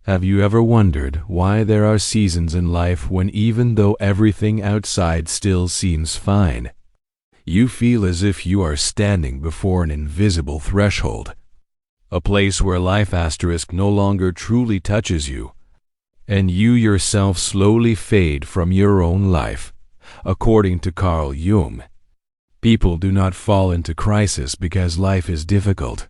Have you ever wondered why there are seasons in life when even though everything outside still seems fine, you feel as if you are standing before an invisible threshold, a place where life * no longer truly touches you, and you yourself slowly fade from your own life? According to Jung, people do not fall into crisis because life is difficult,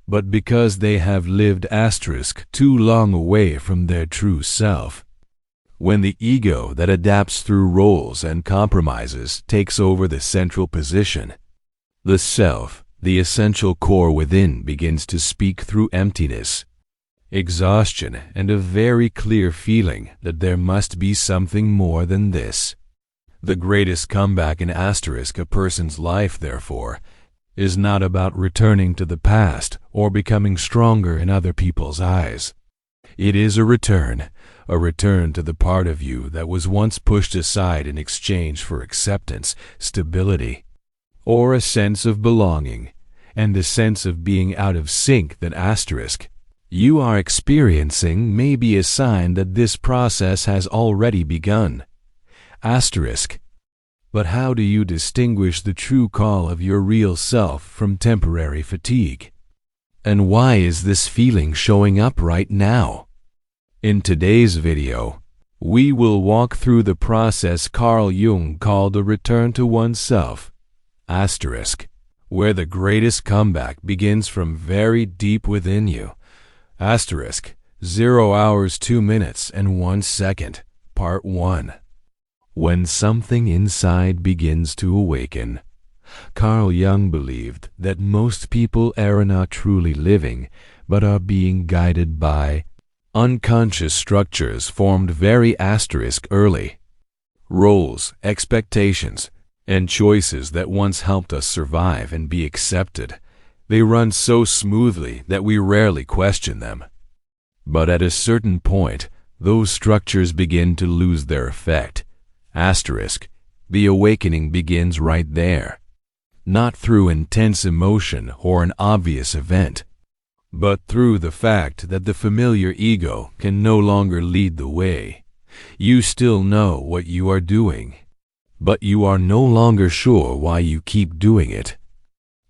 but because they have lived * too long away from their true self. When the ego that adapts through roles and compromises takes over the central position, the self, the essential core within, begins to speak through emptiness, exhaustion, and a very clear feeling that there must be something more than this. The greatest comeback in * a person's life, therefore, is not about returning to the past or becoming stronger in other people's eyes. It is a return to the part of you that was once pushed aside in exchange for acceptance, stability, or a sense of belonging, and the sense of being out of sync that * you are experiencing may be a sign that this process has already begun. But how do you distinguish the true call of your real self from temporary fatigue? And why is this feeling showing up right now? In today's video, we will walk through the process Carl Jung called a return to oneself, *, where the greatest comeback begins from very deep within you, * 0 hours 2 minutes and 1 second, Part 1. When something inside begins to awaken. Carl Jung believed that most people are not truly living, but are being guided by unconscious structures formed very * early. Roles, expectations, and choices that once helped us survive and be accepted. They run so smoothly that we rarely question them. But at a certain point, those structures begin to lose their effect. The awakening begins right there, not through intense emotion or an obvious event, but through the fact that the familiar ego can no longer lead the way. You still know what you are doing, but you are no longer sure why you keep doing it.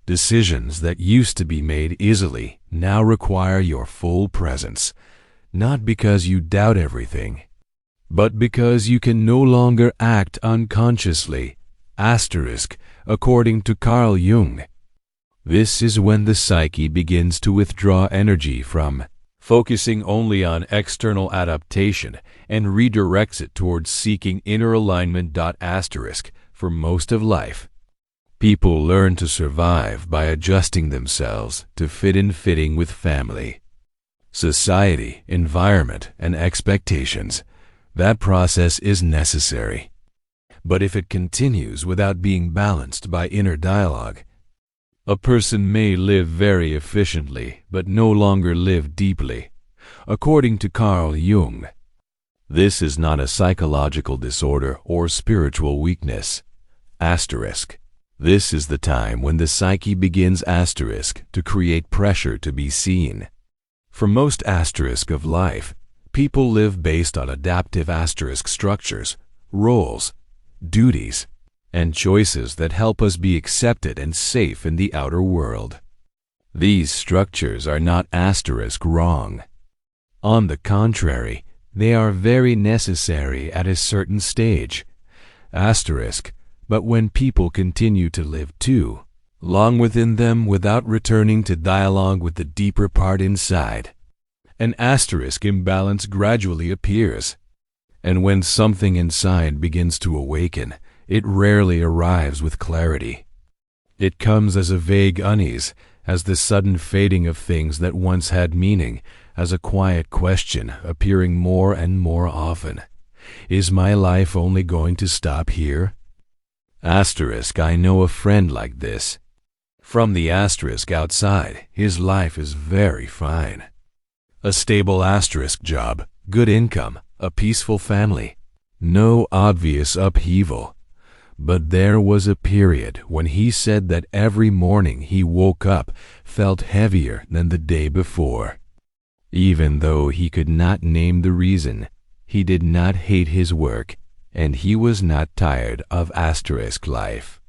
Decisions that used to be made easily now require your full presence, not because you doubt everything, but because you can no longer act unconsciously, * according to Carl Jung. This is when the psyche begins to withdraw energy from focusing only on external adaptation and redirects it towards seeking inner alignment. * For most of life, people learn to survive by adjusting themselves to fitting with family, society, environment, and expectations. That process is necessary. But if it continues without being balanced by inner dialogue, a person may live very efficiently but no longer live deeply. According to Carl Jung, this is not a psychological disorder or spiritual weakness. This is the time when the psyche begins * to create pressure to be seen. For most * of life, people live based on adaptive * structures, roles, duties, and choices that help us be accepted and safe in the outer world. These structures are not * wrong. On the contrary, they are very necessary at a certain stage. But when people continue to live too long within them without returning to dialogue with the deeper part inside, an * imbalance gradually appears. And when something inside begins to awaken, it rarely arrives with clarity. It comes as a vague unease, as the sudden fading of things that once had meaning, as a quiet question appearing more and more often. Is my life only going to stop here? I know a friend like this. From the * outside, his life is very fine. A stable * job, good income, a peaceful family, no obvious upheaval. But there was a period when he said that every morning he woke up felt heavier than the day before. Even though he could not name the reason, he did not hate his work, and he was not tired of asterisk life.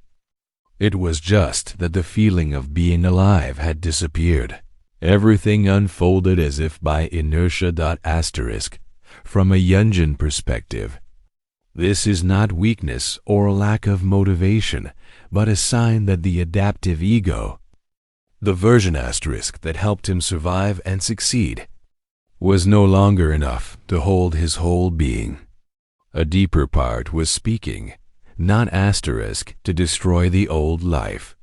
It was just that the feeling of being alive had disappeared. Everything unfolded as if by inertia. Asterisk. From a Jungian perspective, this is not weakness or lack of motivation, but a sign that the adaptive ego, the version asterisk that helped him survive and succeed, was no longer enough to hold his whole being. A deeper part was speaking, not asterisk to destroy the old life,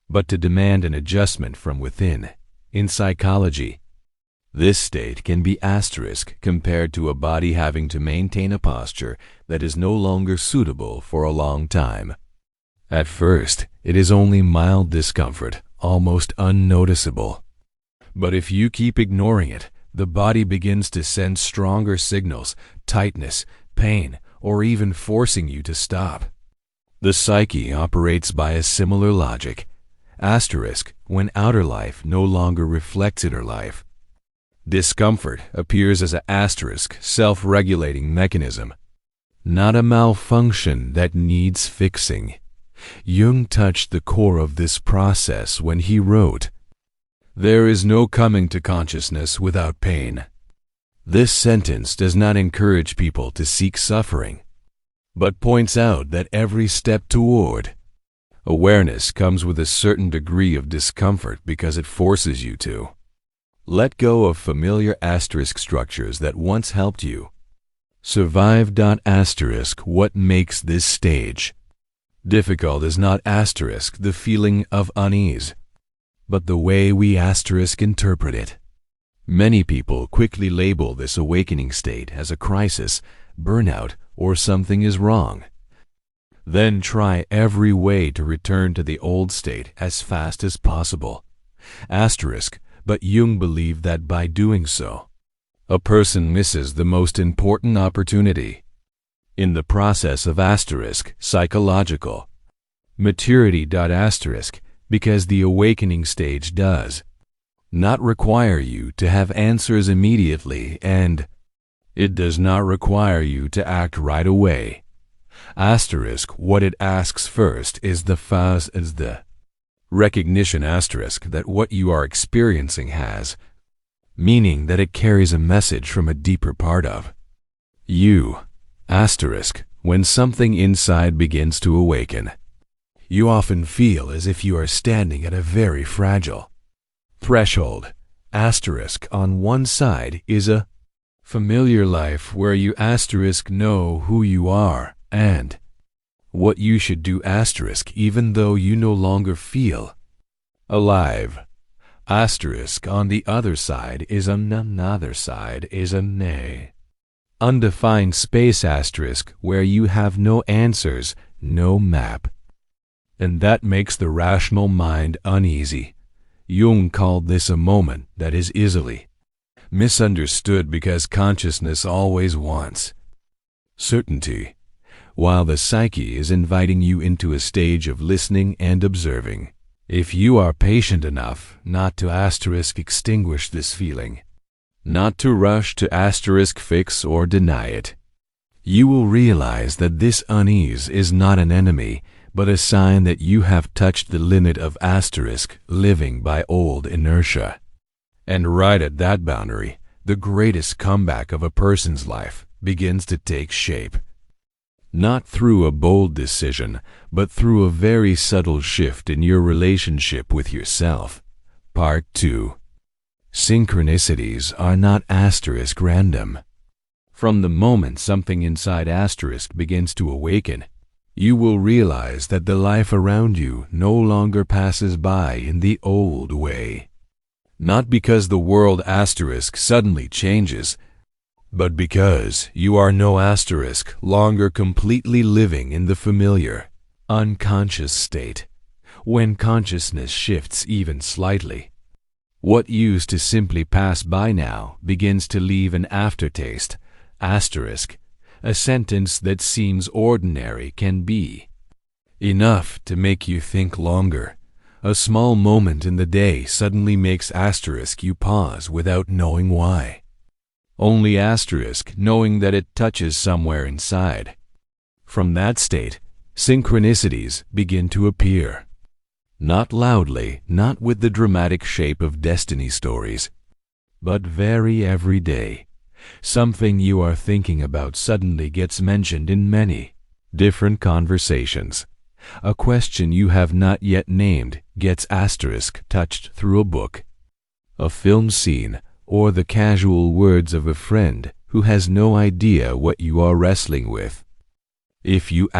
but to demand an adjustment from within. In psychology, this state can be asterisk compared to a body having to maintain a posture that is no longer suitable for a long time. At first, it is only mild discomfort, almost unnoticeable. But if you keep ignoring it, the body begins to send stronger signals, tightness, pain, or even forcing you to stop. The psyche operates by a similar logic. Asterisk, when outer life no longer reflects inner life. Discomfort appears as an asterisk self-regulating mechanism, not a malfunction that needs fixing. Jung touched the core of this process when he wrote, "There is no coming to consciousness without pain." This sentence does not encourage people to seek suffering, but points out that every step toward awareness comes with a certain degree of discomfort because it forces you to let go of familiar asterisk structures that once helped you survive. Asterisk, what makes this stage difficult is not asterisk the feeling of unease, but the way we asterisk interpret it. Many people quickly label this awakening state as a crisis, burnout, or something is wrong. Then try every way to return to the old state as fast as possible. Asterisk, but Jung believed that by doing so, a person misses the most important opportunity. In the process of asterisk, psychological maturity. Asterisk, because the awakening stage does not require you to have answers immediately, and it does not require you to act right away. Asterisk, what it asks first is the recognition asterisk that what you are experiencing has meaning, that it carries a message from a deeper part of you. Asterisk, when something inside begins to awaken, you often feel as if you are standing at a very fragile threshold. Asterisk, on one side is a familiar life where you asterisk know who you are and what you should do asterisk even though you no longer feel alive. Asterisk, on the other side is another side is a undefined space asterisk where you have no answers, no map. And that makes the rational mind uneasy. Jung called this a moment that is easily misunderstood because consciousness always wants certainty, while the psyche is inviting you into a stage of listening and observing. If you are patient enough not to asterisk extinguish this feeling, not to rush to asterisk fix or deny it, you will realize that this unease is not an enemy, but a sign that you have touched the limit of asterisk living by old inertia. And right at that boundary, the greatest comeback of a person's life begins to take shape. Not through a bold decision, but through a very subtle shift in your relationship with yourself. Part 2. Synchronicities are not asterisk random. From the moment something inside asterisk begins to awaken, you will realize that the life around you no longer passes by in the old way. Not because the world asterisk suddenly changes, but because you are no asterisk longer completely living in the familiar, unconscious state. When consciousness shifts even slightly, what used to simply pass by now begins to leave an aftertaste. Asterisk, a sentence that seems ordinary can be enough to make you think longer. A small moment in the day suddenly makes you pause without knowing why. Only knowing that it touches somewhere inside. From that state, synchronicities begin to appear. Not loudly, not with the dramatic shape of destiny stories, but very everyday. Something you are thinking about suddenly gets mentioned in many different conversations. A question you have not yet named gets touched through a book, a film scene, or the casual words of a friend who has no idea what you are wrestling with. If you